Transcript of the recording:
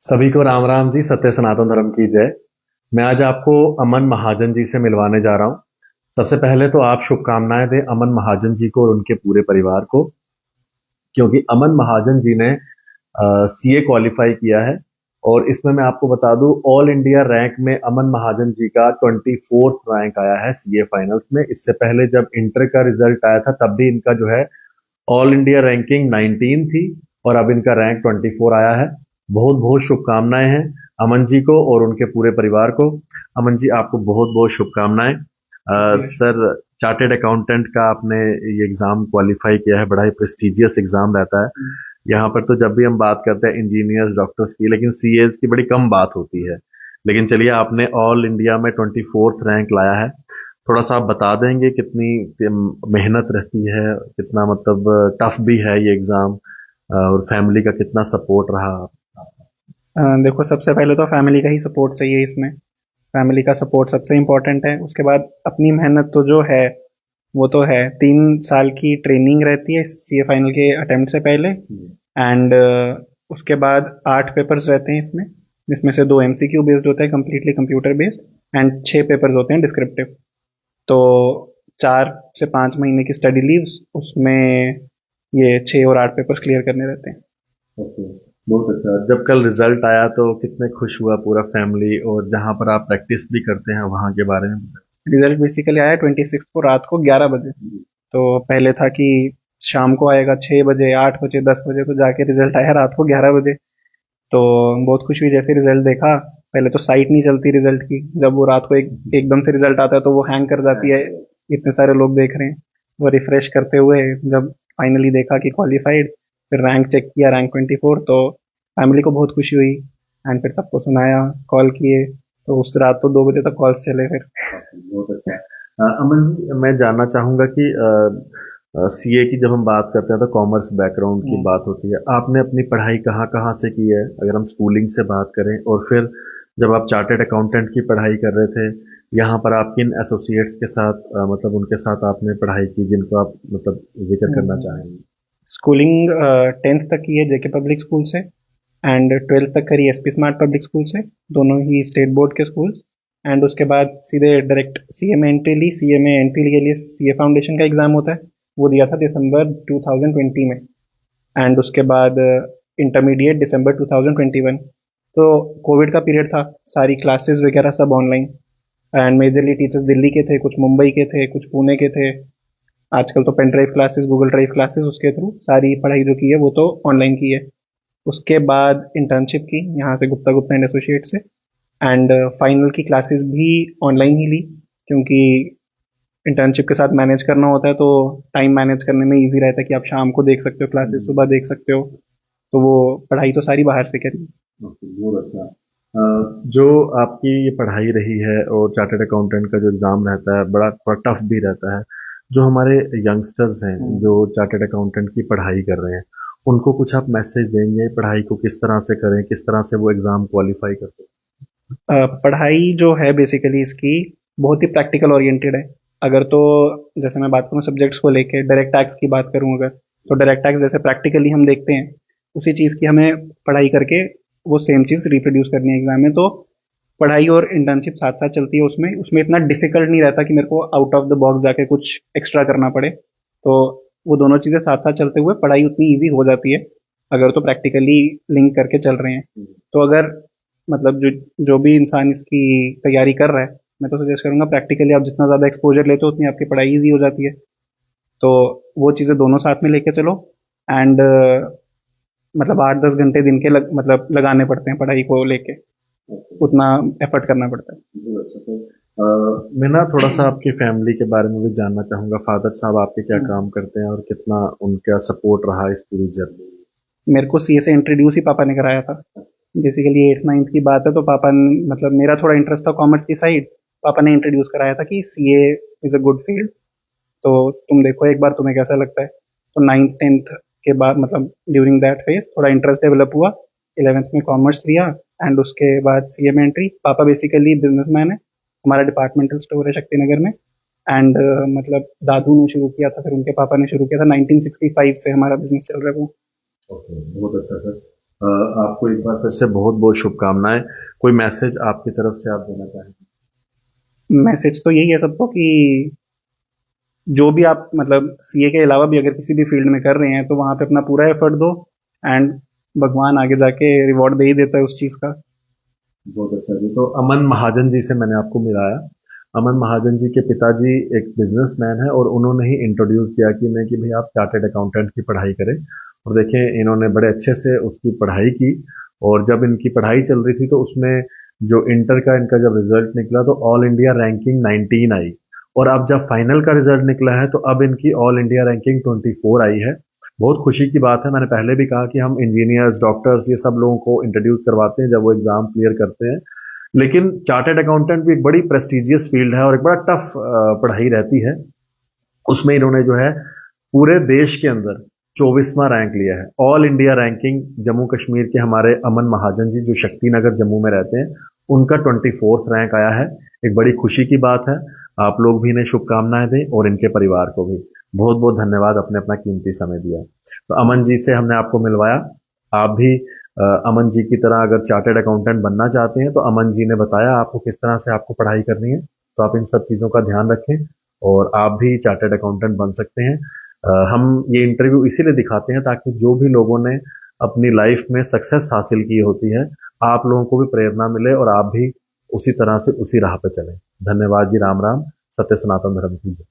सभी को राम राम जी। सत्य सनातन धर्म की जय। मैं आज आपको अमन महाजन जी से मिलवाने जा रहा हूं। सबसे पहले तो आप शुभकामनाएं दें अमन महाजन जी को और उनके पूरे परिवार को, क्योंकि अमन महाजन जी ने सीए क्वालिफाई किया है। और इसमें मैं आपको बता दूं, ऑल इंडिया रैंक में अमन महाजन जी का 24th रैंक आया है सीए फाइनल्स में। इससे पहले जब इंटर का रिजल्ट आया था तब भी इनका जो है ऑल इंडिया रैंकिंग 19 थी, और अब इनका रैंक 24 आया है। बहुत बहुत शुभकामनाएं हैं अमन जी को और उनके पूरे परिवार को। अमन जी, आपको बहुत बहुत शुभकामनाएं। सर, चार्टेड अकाउंटेंट का आपने ये एग्जाम क्वालिफाई किया है, बड़ा ही प्रेस्टिजियस एग्जाम रहता है। यहाँ पर तो जब भी हम बात करते हैं इंजीनियर्स डॉक्टर्स की, लेकिन सीएस की बड़ी कम बात होती है। लेकिन चलिए, आपने ऑल इंडिया में 24th रैंक लाया है। थोड़ा सा आप बता देंगे कितनी मेहनत रहती है, कितना मतलब टफ भी है ये एग्जाम, और फैमिली का कितना सपोर्ट रहा? देखो, सबसे पहले तो फैमिली का ही सपोर्ट चाहिए इसमें। फैमिली का सपोर्ट सबसे इम्पोर्टेंट है। उसके बाद अपनी मेहनत तो जो है वो तो है। 3 साल की ट्रेनिंग रहती है सीए फाइनल के अटेम्प्ट से पहले। एंड उसके बाद 8 पेपर्स रहते हैं इसमें, जिसमें से 2 एमसीक्यू बेस्ड होते हैं, completely computer based. And 6 papers होते हैं डिस्क्रिप्टिव। तो 4 से 5 महीने की स्टडी लीव्स, उसमें ये 6 और 8 पेपर्स क्लियर करने रहते हैं। ओके, बहुत अच्छा। जब कल रिजल्ट आया तो कितने खुश हुआ पूरा फैमिली, और जहाँ पर आप प्रैक्टिस भी करते हैं वहाँ के बारे में बताइए। रिजल्ट बेसिकली आया 26 को रात को 11 बजे। तो पहले था कि शाम को आएगा 6 बजे, 8 बजे, 10 बजे, तो जाके रिजल्ट आया रात को 11 बजे। तो बहुत खुशी हुई जैसे रिजल्ट देखा। पहले तो साइट नहीं चलती रिजल्ट की, जब वो रात को एकदम से रिजल्ट आता है तो वो हैंग कर जाती है। इतने सारे लोग देख रहे हैं। वो रिफ्रेश करते हुए जब फाइनली देखा कि क्वालिफाइड, फिर रैंक चेक किया, रैंक 24। तो फैमिली को बहुत खुशी हुई। एंड फिर सबको सुनाया, कॉल किए। तो उस रात तो 2 बजे तक कॉल्स चले फिर। बहुत अच्छा। अमन जी, मैं जानना चाहूंगा कि सीए की जब हम बात करते हैं तो कॉमर्स बैकग्राउंड की बात होती है। आपने अपनी पढ़ाई कहाँ कहाँ से की है, अगर हम स्कूलिंग से बात करें? और फिर जब आप चार्टेड अकाउंटेंट की पढ़ाई कर रहे थे, यहाँ पर आप किन एसोसिएट्स के साथ मतलब उनके साथ आपने पढ़ाई की, जिनको आप मतलब जिक्र करना चाहेंगे? स्कूलिंग 10th तक की है जेके पब्लिक स्कूल से। एंड 12th तक करी एसपी स्मार्ट पब्लिक स्कूल से, दोनों ही स्टेट बोर्ड के स्कूल। एंड उसके बाद सीधे डायरेक्ट सीए में एंट्री ली। सीए में एंट्री के लिए सीए फाउंडेशन का एग्जाम होता है, वो दिया था दिसंबर 2020 में। एंड उसके बाद इंटरमीडिएट दिसंबर 2021। तो कोविड का पीरियड था, सारी क्लासेस वगैरह सब online. And majorly teachers Delhi के थे, कुछ मुंबई के थे, कुछ पुणे के थे। आजकल तो pen drive classes, Google drive classes, उसके थ्रू सारी पढ़ाई जो की है वो तो ऑनलाइन की है। उसके बाद इंटर्नशिप की यहाँ से गुप्ता गुप्ता एंड एसोसिएट से। एंड फाइनल की क्लासेस भी ऑनलाइन ही ली, क्योंकि इंटर्नशिप के साथ मैनेज करना होता है तो टाइम मैनेज करने में इजी रहता है कि आप शाम को देख सकते हो क्लासेस, सुबह देख सकते हो। तो वो पढ़ाई तो सारी बाहर से करी। ओके, बहुत अच्छा। जो आपकी ये पढ़ाई रही है और चार्टर्ड अकाउंटेंट का जो एग्जाम रहता है, बड़ा थोड़ा टफ भी रहता है। जो हमारे यंगस्टर्स हैं जो चार्टर्ड अकाउंटेंट की पढ़ाई कर रहे हैं, उनको कुछ आप मैसेज देंगे, पढ़ाई को किस तरह से करें, किस तरह से वो एग्जाम क्वालिफाई कर सकते पढ़ाई जो है बेसिकली इसकी बहुत ही प्रैक्टिकल ओरिएंटेड है। अगर तो जैसे मैं बात करूँ सब्जेक्ट्स को लेके, डायरेक्ट टैक्स की बात करूँ अगर, तो डायरेक्ट टैक्स जैसे प्रैक्टिकली हम देखते हैं, उसी चीज़ की हमें पढ़ाई करके वो सेम चीज़ रिप्रोड्यूस करनी है एग्जाम में। तो पढ़ाई और इंटर्नशिप साथ साथ चलती है उसमें। उसमें इतना डिफिकल्ट नहीं रहता कि मेरे को आउट ऑफ द बॉक्स जाके कुछ एक्स्ट्रा करना पड़े। तो वो दोनों चीज़ें साथ साथ चलते हुए पढ़ाई उतनी ईजी हो जाती है, अगर तो प्रैक्टिकली लिंक करके चल रहे हैं। हैं? तो अगर मतलब जो जो भी इंसान इसकी तैयारी कर रहा है, मैं तो सजेस्ट करूंगा प्रैक्टिकली आप जितना ज़्यादा एक्सपोजर लेते हो उतनी आपकी पढ़ाई ईजी हो जाती है। तो वो चीज़ें दोनों साथ में लेके चलो। एंड मतलब 8-10 घंटे दिन के मतलब लगाने पड़ते हैं पढ़ाई को लेके, उतना एफर्ट करना पड़ता है। बहुत अच्छा। तो मैं ना थोड़ा सा आपकी फैमिली के बारे में भी जानना चाहूंगा। फादर साहब आपके क्या काम करते हैं और कितना उनका सपोर्ट रहा इस पूरी जर्नी में? मेरे को सीए से इंट्रोड्यूस ही पापा ने कराया था। बेसिकली 8th-9th की बात है, तो पापा मतलब मेरा थोड़ा इंटरेस्ट था कॉमर्स की साइड। पापा ने इंट्रोड्यूस कराया था कि CA is a good field, तो तुम देखो एक बार तुम्हें कैसा लगता है। तो 9th-10th के बाद मतलब ड्यूरिंग दैट फेज थोड़ा इंटरेस्ट डेवलप हुआ। 11th में कॉमर्स लिया। एंड उसके बाद सीए में एंट्री। पापा बेसिकली बिजनेसमैन है, हमारा डिपार्टमेंटल स्टोर है शक्ति नगर में। एंड मतलब दादू ने शुरू किया था, फिर उनके पापा ने शुरू किया था। 1965 से हमारा बिजनेस चल रहा है वो। ओके, बहुत अच्छा सर। आपको एक बार फिर से बहुत बहुत शुभकामनाएं। कोई मैसेज आपकी तरफ से आप देना चाहेंगे? मैसेज तो यही है सबको कि जो भी आप मतलब सीए के अलावा भी अगर किसी भी फील्ड में कर रहे हैं तो वहां पे अपना पूरा एफर्ट दो, एंड भगवान आगे जाके रिवॉर्ड दे ही देता है उस चीज का। बहुत अच्छा जी। तो अमन महाजन जी से मैंने आपको मिलाया। अमन महाजन जी के पिताजी एक बिजनेसमैन है और उन्होंने ही इंट्रोड्यूस किया कि नहीं कि भाई आप चार्टेड अकाउंटेंट की पढ़ाई करें। और देखें इन्होंने बड़े अच्छे से उसकी पढ़ाई की। और जब इनकी पढ़ाई चल रही थी तो उसमें जो इंटर का इनका जब रिजल्ट निकला तो ऑल इंडिया रैंकिंग 19 आई। और अब जब फाइनल का रिजल्ट निकला है तो अब इनकी ऑल इंडिया रैंकिंग 24 आई है। बहुत खुशी की बात है। मैंने पहले भी कहा कि हम इंजीनियर्स डॉक्टर्स ये सब लोगों को इंट्रोड्यूस करवाते हैं जब वो एग्जाम क्लियर करते हैं। लेकिन चार्टर्ड अकाउंटेंट भी एक बड़ी प्रेस्टिजियस फील्ड है और एक बड़ा टफ पढ़ाई रहती है। उसमें इन्होंने जो है पूरे देश के अंदर 24वां रैंक लिया है। All India ranking Jammu Kashmir के हमारे अमन महाजन जी जो शक्ति नगर जम्मू में रहते हैं उनका 24th रैंक आया है। एक बड़ी खुशी की बात है। आप लोग भी इन्हें शुभकामनाएं दें और इनके परिवार को भी बहुत बहुत धन्यवाद अपने अपना कीमती समय दिया। तो अमन जी से हमने आपको मिलवाया। आप भी अमन जी की तरह अगर चार्टर्ड अकाउंटेंट बनना चाहते हैं तो अमन जी ने बताया आपको किस तरह से आपको पढ़ाई करनी है। तो आप इन सब चीज़ों का ध्यान रखें और आप भी चार्टर्ड अकाउंटेंट बन सकते हैं। हम ये इंटरव्यू इसीलिए दिखाते हैं ताकि जो भी लोगों ने अपनी लाइफ में सक्सेस हासिल की होती है आप लोगों को भी प्रेरणा मिले और आप भी उसी तरह से उसी राह पे चलें। धन्यवाद जी। राम राम। सत्य सनातन धर्म की जय।